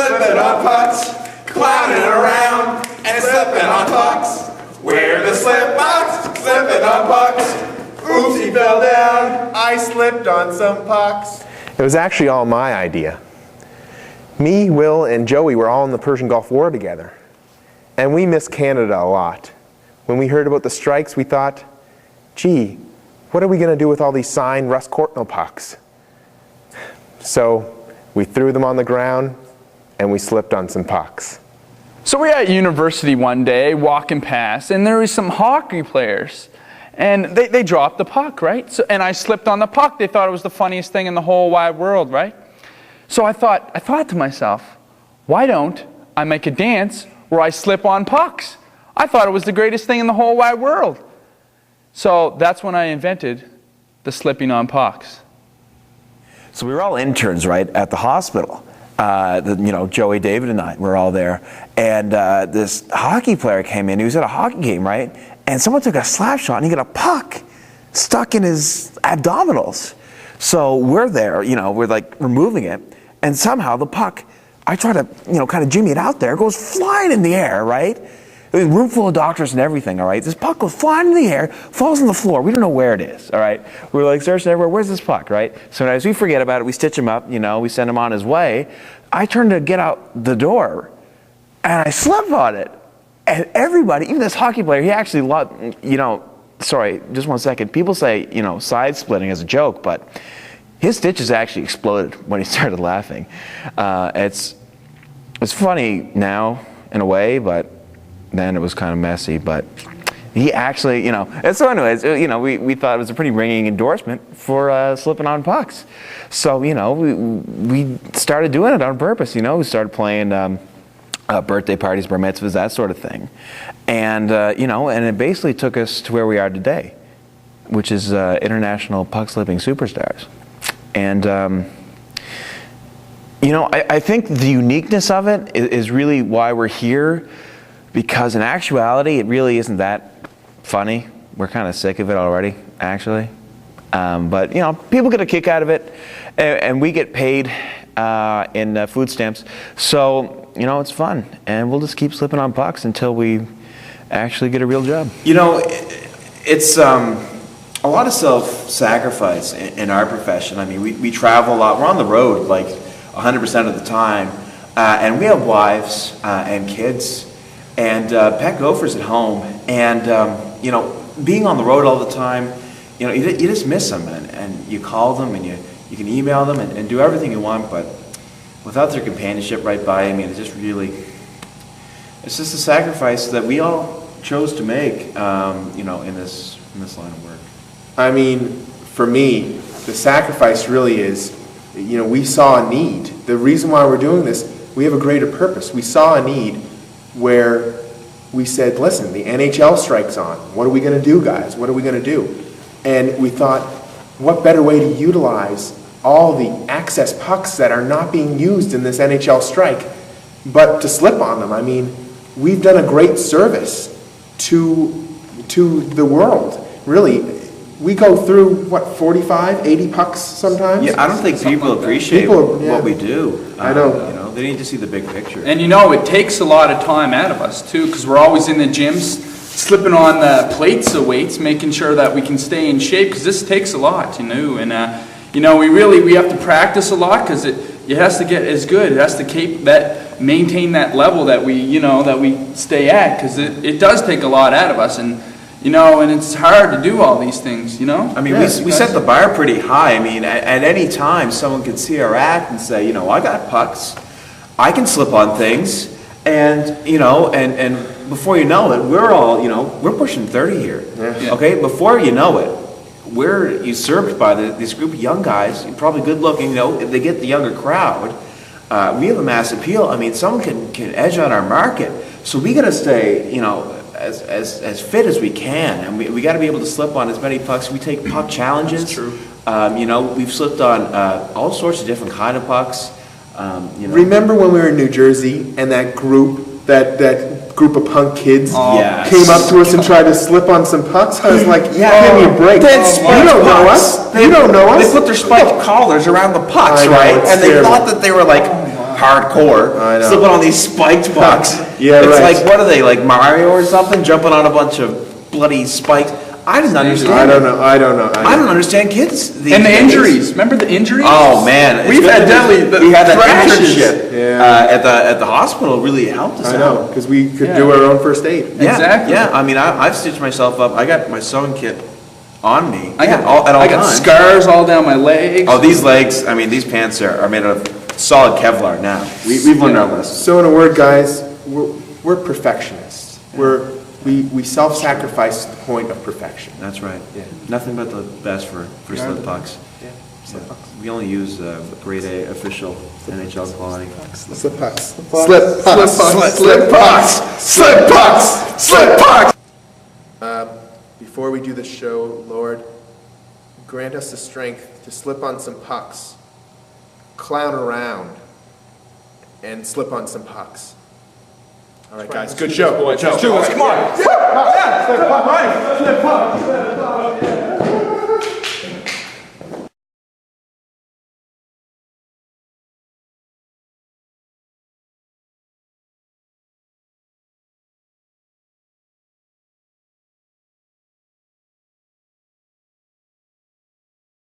slipping on pucks, clowning around and slipping on pucks. We're the slip pucks, slipping on pucks. Oops, he fell down. I slipped on some pucks. It was actually all my idea. Me, Will, and Joey were all in the Persian Gulf War together. And we miss Canada a lot. When we heard about the strikes, we thought, gee, what are we going to do with all these signed Russ Courtnall pucks? So we threw them on the ground and we slipped on some pucks. So we were at university one day, walking past, and there was some hockey players. And they dropped the puck, right? And I slipped on the puck. They thought it was the funniest thing in the whole wide world, right? So I thought to myself, why don't I make a dance where I slip on pucks? I thought it was the greatest thing in the whole wide world. So that's when I invented the slipping on pucks. So we were all interns, right, at the hospital. Joey, David, and I were all there. And this hockey player came in. He was at a hockey game, right? And someone took a slap shot and he got a puck stuck in his abdominals. So we're there, we're like removing it. And somehow the puck, I try to, kind of jimmy it out there, it goes flying in the air, right? There's a room full of doctors and everything, all right? This puck goes flying in the air, falls on the floor. We don't know where it is, all right? We're like searching everywhere. Where's this puck, right? So as we forget about it, we stitch him up, we send him on his way. I turn to get out the door, and I slip on it. And everybody, even this hockey player, he actually loved, sorry, just one second. People say, side splitting as a joke, but his stitches actually exploded when he started laughing. It's funny now in a way, but then it was kind of messy. But he actually, and so anyways, we thought it was a pretty ringing endorsement for slipping on pucks. So, we started doing it on purpose, we started playing birthday parties, bar mitzvahs, that sort of thing. And, and it basically took us to where we are today, which is international puck slipping superstars. And, I think the uniqueness of it is really why we're here, because in actuality, it really isn't that funny. We're kind of sick of it already, actually. But, people get a kick out of it, and we get paid in food stamps. So, it's fun, and we'll just keep slipping on pucks until we actually get a real job. It's a lot of self-sacrifice in our profession. I mean, we travel a lot. We're on the road like 100% of the time, and we have wives and kids, and pet gophers at home. And being on the road all the time, you just miss them, and you call them, and you can email them and do everything you want, but without their companionship right by, it's just a sacrifice that we all chose to make, in this line of work. I mean, for me, the sacrifice really is, we saw a need. The reason why we're doing this, we have a greater purpose. We saw a need where we said, listen, the NHL strike's on. What are we going to do, guys? What are we going to do? And we thought, what better way to utilize all the access pucks that are not being used in this NHL strike, but to slip on them. I mean, we've done a great service to the world, really. We go through, 45, 80 pucks sometimes? Yeah, I don't think people appreciate what we do. I know. They need to see the big picture. And it takes a lot of time out of us too, because we're always in the gyms, slipping on the plates of weights, making sure that we can stay in shape, because this takes a lot, and we have to practice a lot, because it has to get as good. It has to maintain that level that we stay at, because it does take a lot out of us, and it's hard to do all these things, I mean, we set the bar pretty high. I mean, at any time, someone could see our act and say, I got pucks, I can slip on things, and and before you know it, we're all, we're pushing 30 here. Yeah. Okay, before you know it, we're usurped by this group of young guys, probably good looking, if they get the younger crowd. We have a mass appeal. I mean, someone can edge on our market. So we got to stay, as fit as we can, and we got to be able to slip on as many pucks. We take puck challenges. That's true. We've slipped on all sorts of different kind of pucks. Remember when we were in New Jersey and that group, that group of punk kids came up to us and tried to slip on some pucks? I was like, give me a break. You don't know us. You don't know us. They put their spiked collars around the pucks, right? And they thought that they were like hardcore, I know. slipping on these spiked pucks. Yeah, it's right. like, what are they, like Mario or something, jumping on a bunch of bloody spikes? I didn't understand. I don't know. I don't understand kids. these And the days. injuries. Remember the injuries? Oh man, We've had deadly. We had that thrashes. internship at the hospital. Really helped us I out. know, because we could Yeah. do our own first aid. Yeah, Exactly. Yeah, I mean, I've stitched myself up. I got my sewing kit on me I got at all I got times. scars all down my legs. Oh, these legs, I mean, these pants are made of solid Kevlar now. We've learned our lesson. So in a word, guys, we're perfectionists. We self-sacrifice to the point of perfection. That's right. Yeah. Nothing but the best for slip pucks. Yeah. Slip pucks. We only use grade A official NHL quality. Slip pucks. Slip pucks. Slip pucks. Slip pucks. Slip pucks. Before we do the show, Lord, grant us the strength to slip on some pucks, clown around, and slip on some pucks. All right, guys. Good show. Good show. Come on.